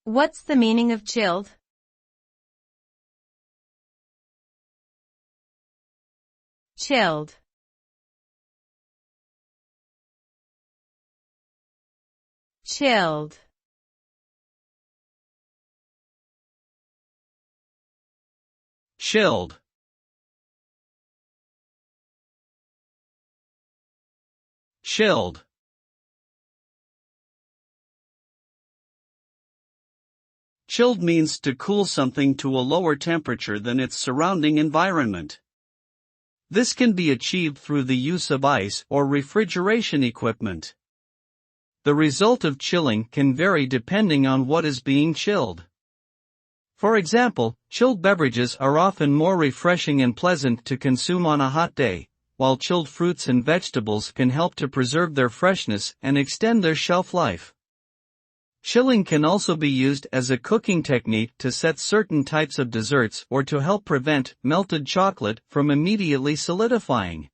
What's the meaning of chilled? Chilled. Chilled. Chilled. Chilled. Chilled means to cool something to a lower temperature than its surrounding environment. This can be achieved through the use of ice or refrigeration equipment. The result of chilling can vary depending on what is being chilled. For example, chilled beverages are often more refreshing and pleasant to consume on a hot day, while chilled fruits and vegetables can help to preserve their freshness and extend their shelf life. Chilling can also be used as a cooking technique to set certain types of desserts or to help prevent melted chocolate from immediately solidifying.